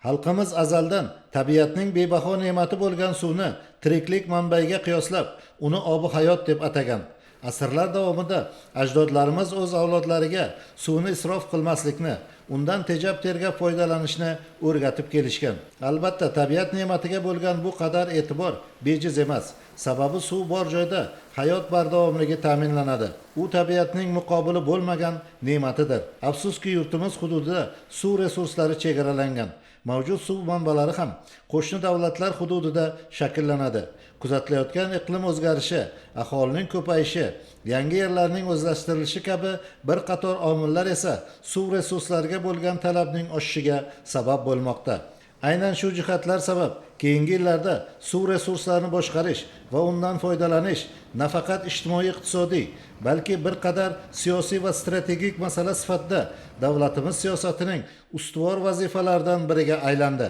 Xalqimiz azaldan tabiatning bebaho ne'mati bo'lgan suvni tiriklik manbaiga qiyoslab, uni obi hayot deb atagan. Asrlar davomida ajdodlarimiz o'z avlodlariga suvni isrof qilmaslikni, undan tejab tergab foydalanishni o'rgatib kelishgan. Albatta, tabiat ne'matiga bo'lgan bu qadar e'tibor bejiz emas. Sababi suv bor joyda hayot bardavomligi ta'minlanadi. U tabiatning muqobili bo'lmagan ne'matidir. Afsuski, yurtimiz hududida suv resurslari chegaralangan. Mavjud suv manbalari ham qo'shni davlatlar hududida shakllanadi. Kuzatilayotgan iqlim o'zgarishi, aholining ko'payishi, yangi yerlarning o'zlashtirilishi kabi bir qator omillar esa suv resurslariga bo'lgan talabning oshishiga sabab bo'lmoqda. Aynan shu jihatlar sabab keyingi yillarda suv resurslarini boshqarish va undan foydalanish nafaqat ijtimoiy-iqtisodiy, balki bir qadar siyosiy va strategik masala sifatida davlatimiz siyosatining ustuvor vazifalaridan biriga aylandi.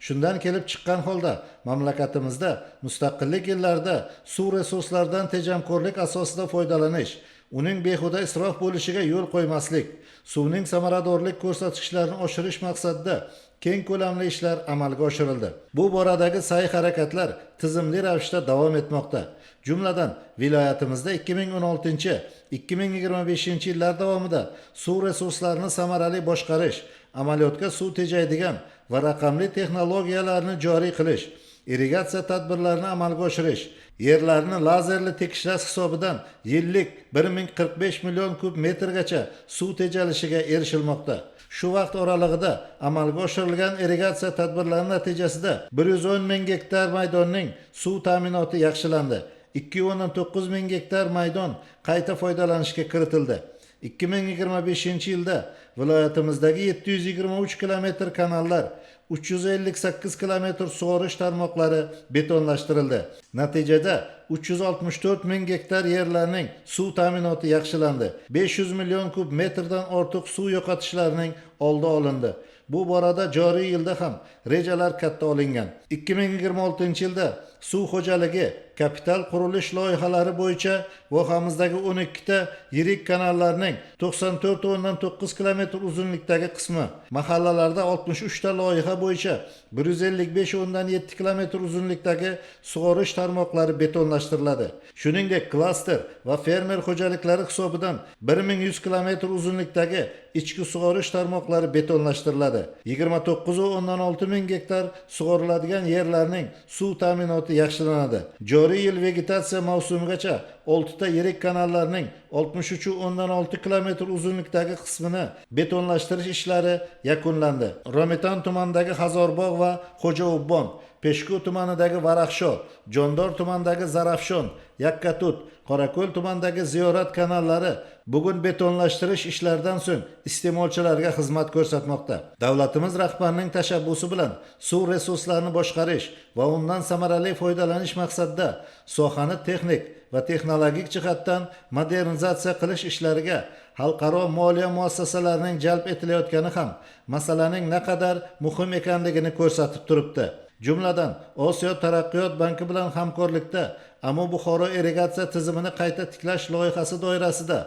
Shundan kelib chiqqan holda mamlakatimizda mustaqillik yillarida suv resurslaridan tejamkorlik asosida foydalanish, uning behuda isrof bo'lishiga yo'l qo'ymaslik, suvning samaradorlik ko'rsatkichlarini oshirish maqsadida keng ko'lamli ishlar amalga oshirildi. Bu boradagi sa'y-harakatlar tizimli ravishda davom etmoqda. Jumladan, viloyatimizda 2016-2025 yillar davomida suv resurslarini samarali boshqarish, amaliyotga suv tejaydigan va raqamli texnologiyalarni joriy qilish, irrigatsiya tadbirlarini amalga oshirish, yerlarni lazerli tekishlash hisobidan yillik 1045 million kub metrgacha suv tejalishiga erishilmoqda. Shu vaqt oralig'ida amalga oshirilgan irrigatsiya tadbirlari natijasida 110 ming gektar maydonning suv ta'minoti yaxshilandi. 2.9 ming gektar maydon qayta foydalanishga kiritildi. 2025 yilda viloyatimizdagi 723 kilometr kanallar, 358 kilometr sug'orish tarmoqlari betonlashtirildi. Natijada 364 ming gektar yerlarning suv ta'minoti yaxshilandi. 500 million kub metrdan ortiq suv yo'qotishlarining oldi olindi. Bu borada joriy yilda ham rejalar katta olingan. 2026 yilda suv xo'jaligi kapital qurilish loyihalari bo'yicha vohamizdagi 12 ta yirik kanallarning 94.9 kilometr uzunlikdagi qismi, mahallalarda 63 ta loyiha bo'yicha 155.7 kilometr uzunlikdagi sug'orish tarmoqlari betonlashtiriladi. Shuningdek, klaster va fermer xo'jaliklari hisobidan 1100 kilometr uzunlikdagi ichki sug'orish tarmoqlari betonlashtiriladi. 29.6 ming gektar sug'oriladigan yerlarning suv ta'minoti yaxshilanadi. Joriy yil vegetatsiya mavsumigacha 6 ta yirik kanallarning 63.6 kilometr uzunlikdagi qismini betonlashtirish ishlari yakunlandi. Romitan tumanidagi Hazorbog' va Xo'jaobon, Peshku tumanidagi Varaxsho, Jondor tumanidagi Zarafshon, Yakkatut, Qorako'l tumanidagi Ziyorat kanallari bugun betonlashtirish ishlaridan so'ng iste'molchilarga xizmat ko'rsatmoqda. Davlatimiz rahbarining tashabbusi bilan suv resurslarini boshqarish va undan samarali foydalanish maqsadida sohani texnik va texnologik jihatdan modernizatsiya qilish ishlariga xalqaro moliya muassasalarining jalb etilayotgani ham masalaning naqadar muhim ekanligini ko'rsatib turibdi. Jumladan, Osiyo taraqqiyot banki bilan hamkorlikda Amu Buxoro irrigatsiya tizimini qayta tiklash loyihasi doirasida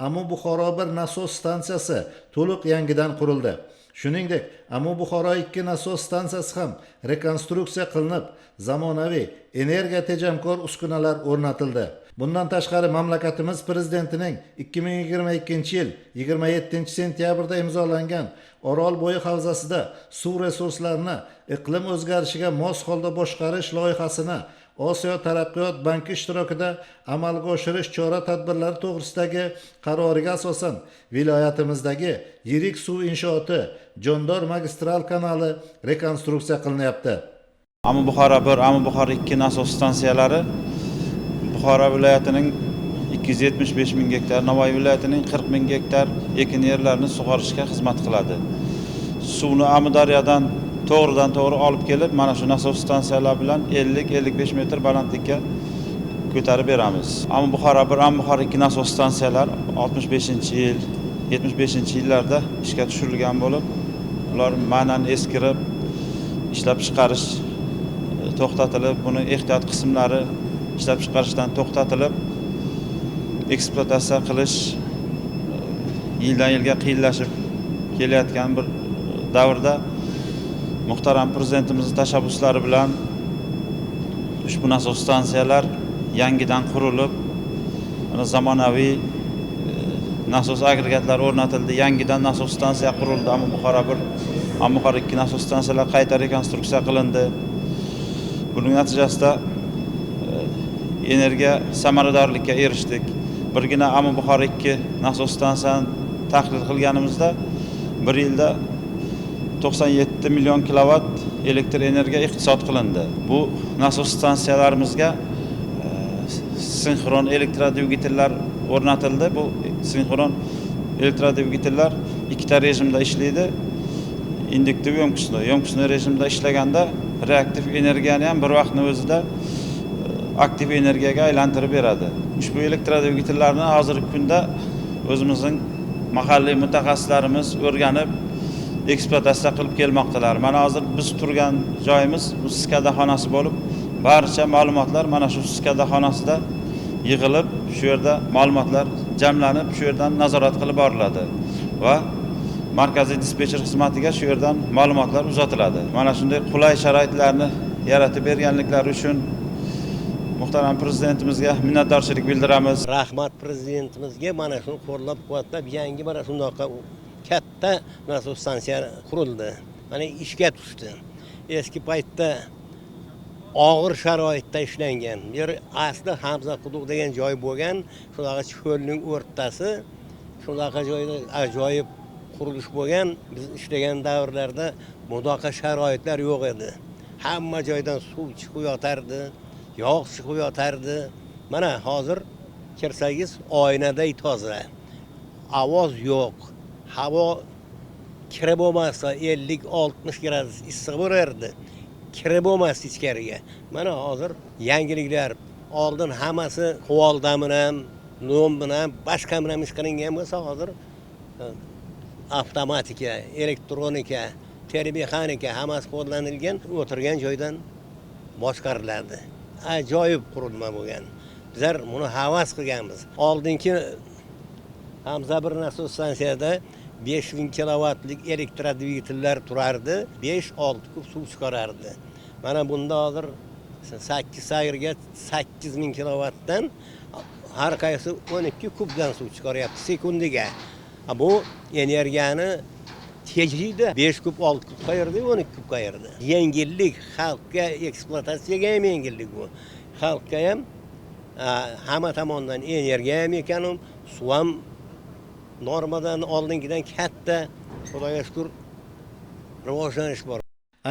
Amu Buxoro 1 nasos stansiyasi to'liq yangidan qurildi. Shuningdek, Amu Buxoro 2 nasos stansiyasi ham rekonstruksiya qilinib, zamonaviy energiya tejamkor uskunalar o'rnatildi. Bundan tashqari mamlakatimiz prezidentining 2022 yil 27 sentyabrda imzolangan Orol bo'yi havzasida suv resurslarini iqlim o'zgarishiga mos holda boshqarish loyihasini Osiyo taraqqiyot banki ishtirokida amalga oshirish chora-tadbirlari to'g'risidagi qaroriga asosan viloyatimizdagi yirik suv inshooti Jondor magistral kanali rekonstruksiya qilinyapti. Amu Buxoro 1, Amu Buxoro 2 nasos stansiyalari Buxoro viloyatining 275 ming gektar, Navoiy viloyatining 40 ming gektar ekin yerlarini sug'orishga xizmat qiladi. Suvni Amudaryodan to'g'ridan to'g'ri olib kelib, mana shu nasos stansiyalar bilan 50-55 metr balandlikka ko'tarib beramiz. Amu Buxoro 1, Amu Buxoro 2 nasos stansiyalar 65-yil, 75-yillarda ishga tushirilgan bo'lib, ular ma'nan eskirib, ishlab chiqarish to'xtatilib, buni ehtiyot qismlari ishlab chiqarishdan to'xtatilib, ekspluatatsiya qilish yildan yilga qiyinlashib kelayotgan bir davrda muhtaram prezidentimizning tashabbuslari bilan ushbu nasos stansiyalar yangidan qurilib, zamonaviy nasos agregatlari o'rnatildi. Yangidan nasos stansiya qurildi. Ammo Buxoro 2 nasos stansiyalar qayta rekonstruksiya qilindi. Buning natijasida energiya samaradorlikka erishdik. Birgina Buxoro 2 nasos stansiyani tahlil qilganimizda 1 yilda 97 million kilovat elektr energiya iqtisod qilindi. Bu nasos stansiyalarimizga sinxron elektrodvigatellar o'rnatildi. Bu sinxron elektrodvigatellar ikkita rejimda ishlaydi. Induktiv yo'nqisli rejimda ishlaganda reaktiv energiyani ham bir vaqtning o'zida aktiv energiyaga aylantirib beradi. Ushbu elektrodvigatellarni hozirgi kunda o'zimizning mahalliy mutaxassislarimiz o'rganib ekspluatatsiya qilib kelmoqdalar. Mana hozir biz turgan joyimiz bu SKADA xonasi bo'lib, barcha ma'lumotlar mana shu SKADA xonasida yig'ilib, shu yerda ma'lumotlar jamlanib, shu yerdan nazorat qilib boriladi va markaziy dispetcher xizmatiga shu yerdan ma'lumotlar uzatiladi. Mana shunday qulay sharoitlarni yaratib berganliklari uchun muhtaram prezidentimizga minnatdorchilik bildiramiz. Rahmat prezidentimizga mana shuni qo'llab-quvvatlab yangi mana shundoqa katta nasos stansiya qurildi. Mana ishga tushdi. Eski paytda og'ir sharoitda ishlangan. Yer asli Hamza quduq degan joy bo'lgan, shunaqa cho'lning o'rtasi, shunaqa joyda ajoyib qurilish bo'lgan. Biz ishlagan davrlarda bunaqa sharoitlar yo'q edi. Hamma joydan suv chiqib yotardi, yog' chiqib yotardi. Mana hozir kirsangiz oynaday toza. Ovoz yo'q. Havo kirib bo'lmasa 50-60 gradus issiq bo'lardi. Kirib bo'lmas ichkariga. Mana hozir yangiliklar, oldin hammasi qo'voldan bilan, nom bilan, boshqa bilan ish qilingan bo'lsa, hozir avtomatika, elektronika, termexanika hammasi qo'llanilgan, o'tirgan joydan boshqariladi. Ajoyib qurilma bo'lgan. Bizlar buni havas qilganmiz. Oldingi Hamza 1 nasos stansiyada 5000 kilovatlik elektrodvigatellar turardi, 5-6 kub suv chiqarardi. Mana bunda hozir 8 sayrga 8000 kilovatdan har qaysi 12 kubdan suv chiqaryapti sekundiga. Bu energiyani tejrida 5 kub, 6 kub qayerda, 12 kub qayerda. Yengillik, xalqqa ekspluatatsiyaga ham yengillik bu. Xalqqa ham hamma tomondan energiya ham ekan, suv ham normadan oldingidan katta, Xudoga shukr, rivojlanish bor.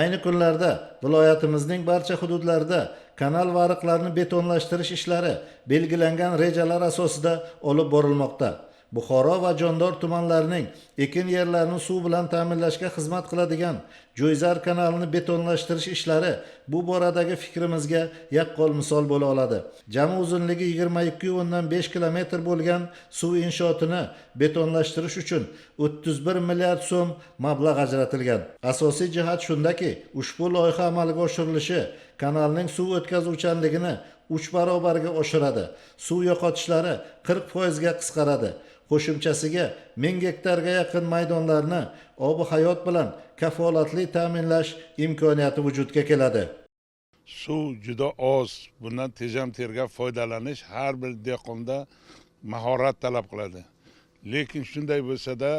Ayni kunlarda viloyatimizning barcha hududlarida kanal va ariqlarni betonlashtirish ishlari belgilangan rejalar asosida olib borilmoqda. Buxoro va Jondor tumanlarining ekin yerlarini suv bilan ta'minlashga xizmat qiladigan Jo'yzar kanalini betonlashtirish ishlari bu boradagi fikrimizga yaqqol misol bo'la oladi. Jami uzunligi 22,5 kilometr bo'lgan suv inshootini betonlashtirish uchun 31 milliard so'm mablag' ajratilgan. Asosiy jihat shundaki, ushbu loyiha amalga oshirilishi kanalning suv o'tkazuvchanligini 3 barobarga oshiradi. Suv yo'qotishlari 40% ga qisqaradi. Qo'shimchasiga 1000 gektarga yaqin maydonlarni ob-hayot bilan kafolatli ta'minlash imkoniyati vujudga keladi. Suv juda oz, bundan tejam tergab foydalanish har bir dehqonda mahorat talab qiladi. Lekin shunday bo'lsa-da,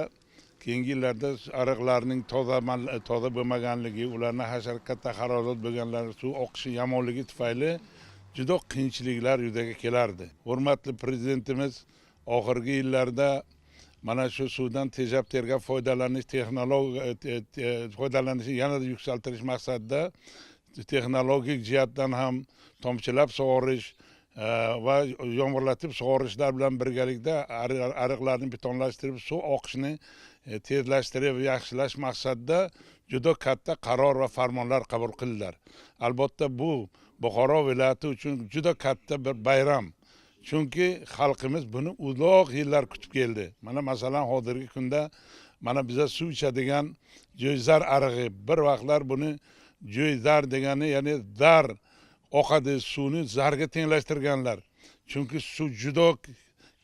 keyingi yillarda ariqlarning toza bo'lmaganligi, ularning hasharatga harorat bo'lganlari, suv oqishi yomonligi tufayli juda qiyinchiliklar yuzaga kelardi. Hurmatli prezidentimiz oxirgi yillarda mana shu suvdan tejab tergab foydalanish foydalanishni yanada yuksaltirish maqsadida texnologik jihatdan ham tomchilab sug'orish va yomg'irlatib sug'orishlar bilan birgalikda ariqlarni betonlashtirib suv oqishini tezlashtirib yaxshilash maqsadida juda katta qaror va farmonlar qabul qildilar. Albatta bu Buxoro viloyati uchun juda katta bir bayram. Chunki xalqimiz buni uzoq yillar kutib keldi. Mana masalan hozirgi kunda mana biza suv ichadigan Jo'yzar arig'i bir vaqtlar buni Jo'yzar degani, ya'ni zar oqadi, suvni zarga tenglashtirganlar. Chunki suv juda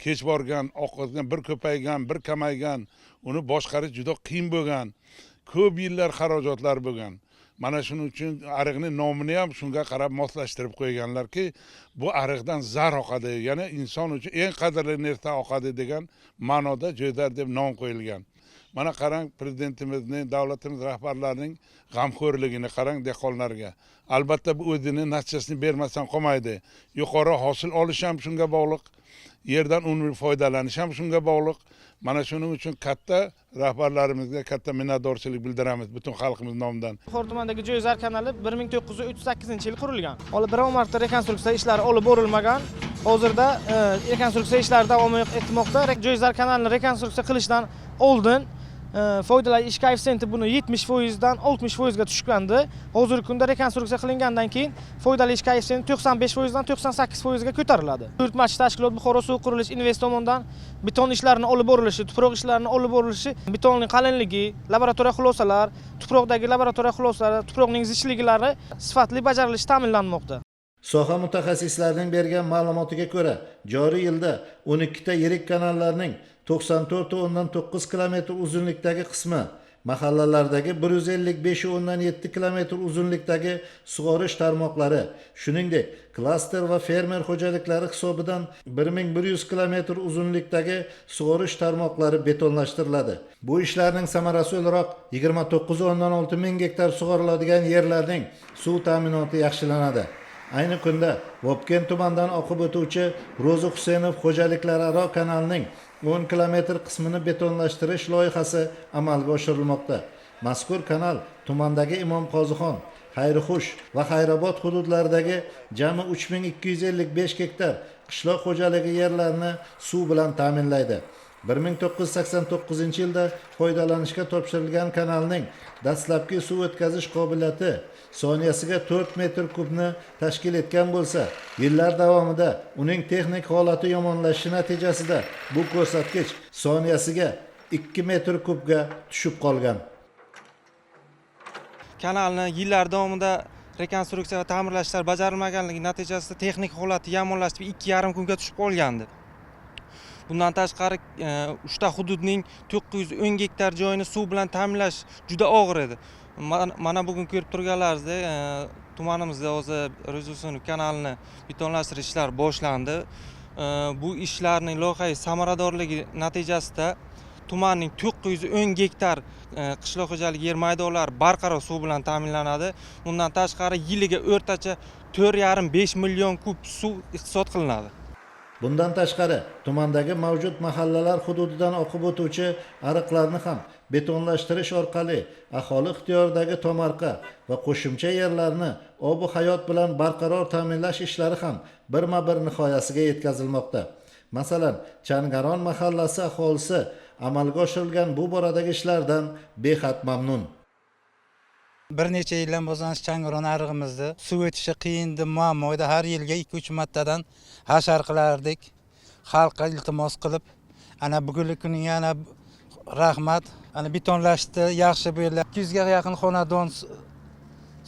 kech borgan, oqadigan, bir ko'paygan, bir kamaygan, uni boshqarish juda qiyin bo'lgan. Ko'p yillar xarajatlar bo'lgan. Mana shuning uchun ariqning nomini ham shunga qarab moslashtirib qo'yganlarki, bu ariqdan zar oqadi, ya'ni inson uchun eng qadrli nersa oqadi degan ma'noda Jo'ydar deb nom qo'yilgan. Mana qarang, prezidentimizning, davlatimiz rahbarlarining g'amxo'rligini qarang dehqonlarga. Albatta bu o'zining natijasini bermasdan qolmaydi. Yuqori hosil olish ham shunga bog'liq, yerdan unumli foydalanish ham shunga bog'liq. Mana shuning uchun katta rahbarlarimizga katta minnatdorchilik bildiramiz butun xalqimiz nomidan. Buxoro tumanidagi Jo'yzar kanali 1938-yil qurilgan. Biror marta rekonstruksiya ishlari olib borilmagan. Hozirda rekonstruksiya ishlari davom etmoqda. Jo'yzar kanalini rekonstruksiya qilishdan oldin foydali ish koeffitsiyenti buni 70% dan 60% ga tushgandi. Hozirgi kunda rekonstruksiya qilingandan keyin foydali ish koeffitsiyenti 95% dan 98% ga ko'tariladi. Yurtmachi tashkilot Buxoro suv qurilish invest tomonidan beton ishlarini olib borilishi, tuproq ishlarini olib borilishi, betonning qalinligi, laboratoriya xulosalar, tuproqdagi laboratoriya xulosalari, tuproqning zichliklari sifatli bajarilishi ta'minlanmoqda. Soha mutaxassislarining bergan ma'lumotiga ko'ra, joriy yilda 12 ta yirik kanallarning 94,9 km uzunlikdagi qismi, mahallalardagi 155,7 km uzunlikdagi sug'orish tarmoqlari, shuningdek, klaster va fermer xo'jaliklari hisobidan 1100 km uzunlikdagi sug'orish tarmoqlari betonlashtiriladi. Bu ishlarning samarasi o'laroq 29,6 ming gektar sug'oriladigan yerlarning suv ta'minoti yaxshilanadi. Ayni kunda Vobkent tumanidan oqib o'tuvchi Ro'zi Husaynov xo'jaliklararo kanalning 10 km qismini betonlashtirish loyihasi amalga oshirilmoqda. Mazkur kanal tumandagi Imom Qozixon, Xayrixush va Xayrobod hududlaridagi jami 3255 gektar qishloq xo'jaligi yerlarini suv bilan ta'minlaydi. 1989 yilda foydalanishga topshirilgan kanalning dastlabki suv o'tkazish qobiliyati soniyasiga 4 metr kubni tashkil etgan bo'lsa, yillar davomida uning texnik holati yomonlashishi natijasida bu ko'rsatkich soniyasiga 2 metr kubga tushib qolgan. Kanalni yillar davomida rekonstruksiya va ta'mirlashlar bajarilmaganligi natijasida texnik holati yomonlashib 2,5 kunga tushib qolgandi. Bundan tashqari uchta hududning 910 gektar joyini suv bilan ta'minlash juda og'ir edi. Mana bugun ko'rib turganlaringizdek, tumanimizda hozir Ro'zi Husaynov kanalini betonlashtirish ishlari boshlandi. Bu ishlarning loyihaviy samaradorligi natijasida tumanning 910 gektar qishloq xo'jaligi yer maydonlari barqaror suv bilan ta'minlanadi. Bundan tashqari yiliga o'rtacha 4,5 million kub suv iqtisod qilinadi. Bundan tashqari, tumandagi mavjud mahallalar hududidan oqib o'tuvchi ariqlarni ham betonlashtirish orqali aholi ixtiyoridagi tomorqa va qo'shimcha yerlarni ob-u hayot bilan barqaror ta'minlash ishlari ham birma-bir nihoyasiga yetkazilmoqda. Masalan, Changaron mahallasi aholisi amalga oshirilgan bu boradagi ishlardan behad mamnun. Bir necha yildan boshlab Changaron arig'imizda suv o'tishi qiyindi, muammo edi. Har yilga 2-3 martadan hashar qilardik. Xalqqa iltimos qilib, ana bugungi kuni yana rahmat, ana betonlashdi, yaxshi bo'ldi. 200 ga yaqin xonadon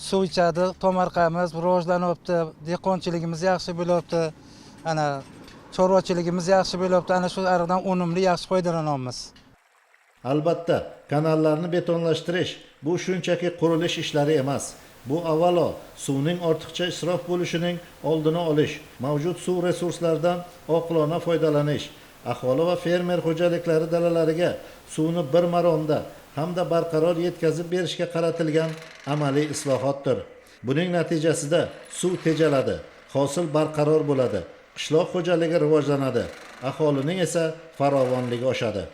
suv ichadi, tomorqamiz rivojlanyapti, dehqonchiligimiz yaxshi bo'lyapti. Ana chorvachiligimiz yaxshi bo'lyapti. Ana shu ariqdan unumli yaxshi foydalanyapmiz. Albatta, kanallarni betonlashtirish bu shunchaki qurilish ishlari emas. Bu avvalo suvning ortiqcha isrof bo'lishining oldini olish, mavjud suv resurslaridan oqilona foydalanish, aholi va fermer xo'jaliklari dalalariga suvni bir maromda hamda barqaror yetkazib berishga qaratilgan amaliy islohotdir. Buning natijasida suv tejaladi, hosil barqaror bo'ladi, qishloq xo'jaligi rivojlanadi, aholining esa farovonligi oshadi.